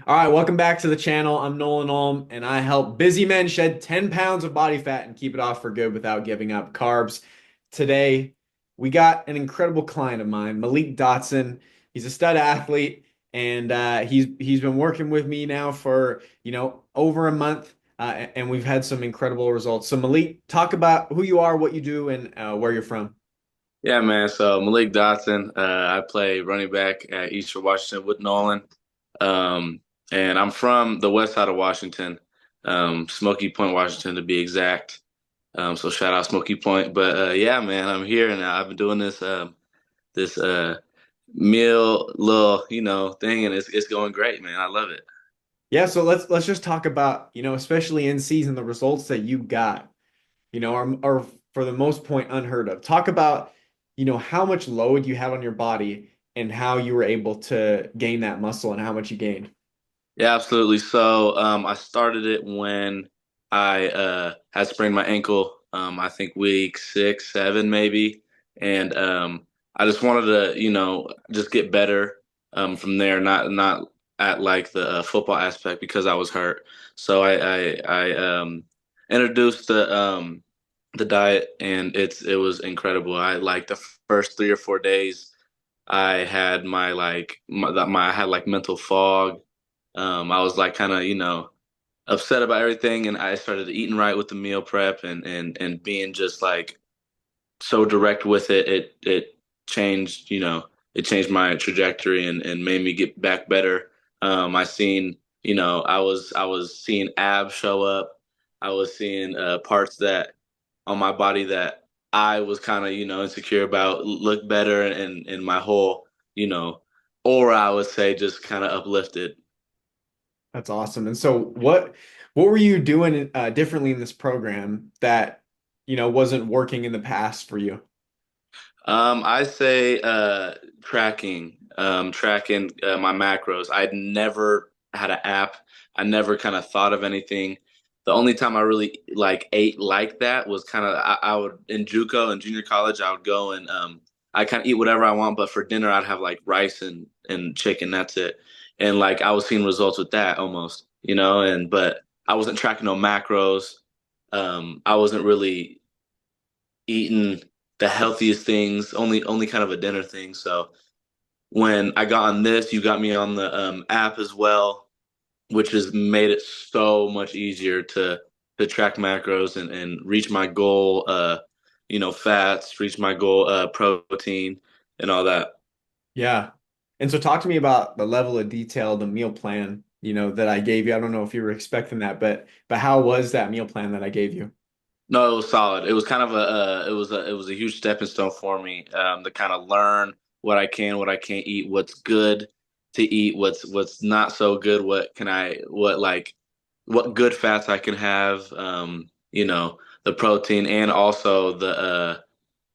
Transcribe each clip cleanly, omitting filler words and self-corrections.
All right, welcome back to the channel. I'm Nolan Ulm, and I help busy men shed 10 pounds of body fat and keep it off for good without giving up carbs. Today, we got an incredible client of mine, Malik Dotson. He's a stud athlete, and he's been working with me now for over a month, and we've had some incredible results. So, Malik, talk about who you are, what you do, and where you're from. Yeah, man. So Malik Dotson, I play running back at Eastern Washington with Nolan. Um, and I'm from the west side of Washington, Smoky Point, Washington to be exact. So shout out Smoky Point. But yeah, man, I'm here and I've been doing this meal little, thing and it's going great, man. I love it. Yeah, so let's just talk about, especially in season, the results that you got. Are for the most point unheard of. Talk about, how much load you had on your body and how you were able to gain that muscle and how much you gained. Yeah, absolutely. So I started it when I had sprained my ankle. I think week six, seven, maybe, and I just wanted to, just get better from there. Not at like the football aspect because I was hurt. So I introduced the diet, and it was incredible. I like the first 3 or 4 days. I had I had like mental fog. I was like kind of, upset about everything, and I started eating right with the meal prep and being just like so direct with it. It changed, it changed my trajectory and made me get back better. I seen, I was seeing abs show up. I was seeing parts that on my body that I was kind of, insecure about look better, and my whole, you know, aura, I would say, just kind of uplifted. That's awesome. And so what were you doing differently in this program that, wasn't working in the past for you? I say tracking my macros. I'd never had an app. I never kind of thought of anything. The only time I really like ate like that was kind of I would in JUCO and junior college. I would go and I kind of eat whatever I want, but for dinner I'd have like rice and chicken. That's it. And like I was seeing results with that almost, and but I wasn't tracking no macros. I wasn't really eating the healthiest things, only kind of a dinner thing. So when I got on this, you got me on the app as well, which has made it so much easier to track macros and reach my goal, fats, reach my goal, protein, and all that. Yeah. And so talk to me about the level of detail, the meal plan, that I gave you. I don't know if you were expecting that, but how was that meal plan that I gave you? No, it was solid. It was kind of it was a huge stepping stone for me to kind of learn what I can, what I can't eat, what's good to eat, what's not so good, what good fats I can have, the protein and also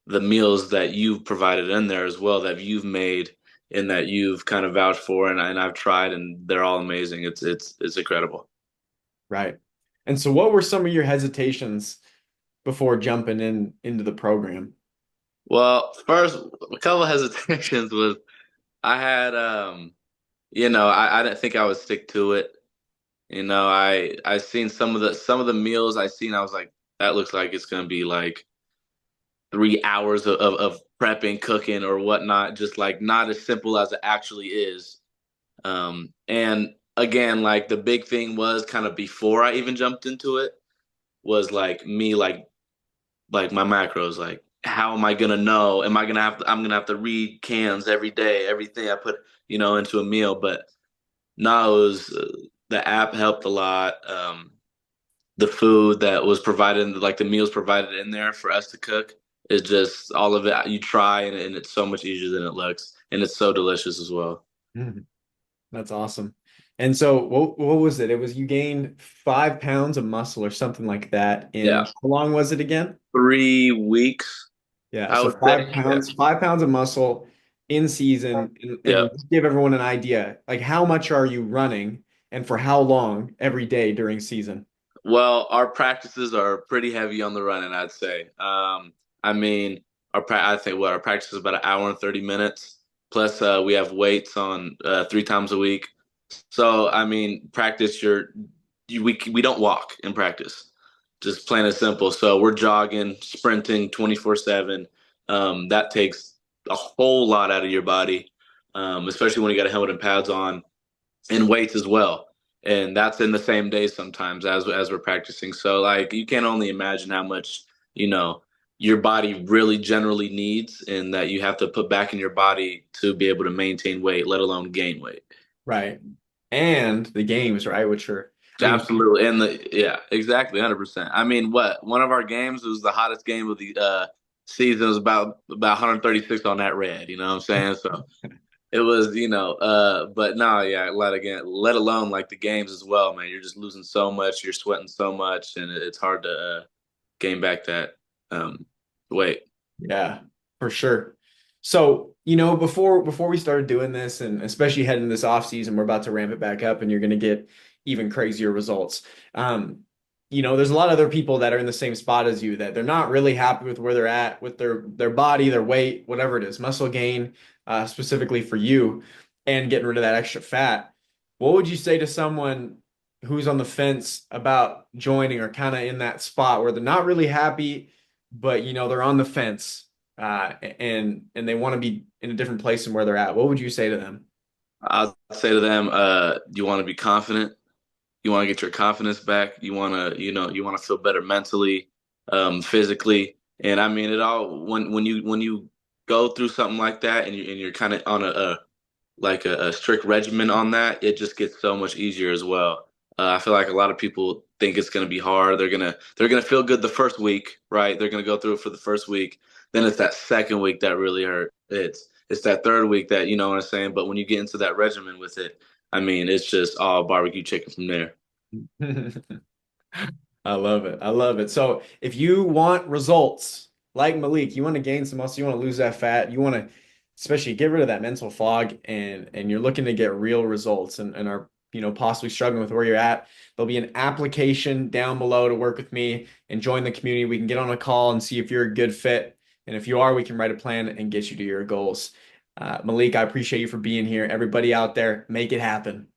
the meals that you've provided in there as well that you've made and that you've kind of vouched for and I've tried and they're all amazing. It's incredible. Right. And so what were some of your hesitations before jumping into the program? Well, first, a couple of hesitations was I had I didn't think I would stick to it. I seen some of the meals I seen, I was like, that looks like it's gonna be like 3 hours of prepping, cooking or whatnot, just like not as simple as it actually is. And again, like the big thing was kind of before I even jumped into it was like me like my macros, like how am I gonna know? I'm gonna have to read cans every day, everything I put, into a meal. But no, it was the app helped a lot. The food that was provided, like the meals provided in there for us to cook, is just all of it. You try and it's so much easier than it looks, and it's so delicious as well. Mhm. That's awesome. And so what was it? It was you gained 5 pounds of muscle or something like that Yeah, in how long was it again? 3 weeks, Yeah, I so would say. Yeah, 5 pounds of muscle in season, yeah. and just give everyone an idea, like how much are you running and for how long every day during season? Well, our practices are pretty heavy on the running, I'd say. I mean, I think what our practice is about an hour and 30 minutes. Plus, we have weights on 3 times a week. So I mean, practice we don't walk in practice. Just plain and simple. So we're jogging, sprinting 24/7. That takes a whole lot out of your body, especially when you got a helmet and pads on, and weights as well. And that's in the same day sometimes as we're practicing. So like you can only imagine how much, you know, your body really generally needs and that you have to put back in your body to be able to maintain weight, let alone gain weight. Right. And the games, right? Which are, I mean, Absolutely. And yeah, exactly, 100%. I mean, what? One of our games was the hottest game of the season. It was about 136 on that red, you know what I'm saying? So it was, but no, yeah, let alone like the games as well, man. You're just losing so much, you're sweating so much, and it's hard to gain back that um, weight. yeah, for sure. So, before we started doing this, and especially heading this off season, we're about to ramp it back up and you're going to get even crazier results. There's a lot of other people that are in the same spot as you that they're not really happy with where they're at with their body, their weight, whatever it is, muscle gain, specifically for you, and getting rid of that extra fat. What would you say to someone who's on the fence about joining or kind of in that spot where they're not really happy, but they're on the fence, and they want to be in a different place than where they're at? What would you say to them? I'll say to them, you want to be confident. You want to get your confidence back. You want to feel better mentally, physically. And I mean, it all when you go through something like that and you're kind of on a strict regimen on that, it just gets so much easier as well. I feel like a lot of people think it's going to be hard. They're gonna feel good the first week, right? They're gonna go through it for the first week. Then it's that second week that really hurt. It's that third week that you know what I'm saying. But when you get into that regimen with it, I mean, it's just all barbecue chicken from there. I love it. I love it. So if you want results like Malik, you want to gain some muscle, you want to lose that fat, you want to especially get rid of that mental fog, and you're looking to get real results, and are possibly struggling with where you're at, there'll be an application down below to work with me and join the community. We can get on a call and see if you're a good fit. And if you are, we can write a plan and get you to your goals. Malik, I appreciate you for being here. Everybody out there, make it happen.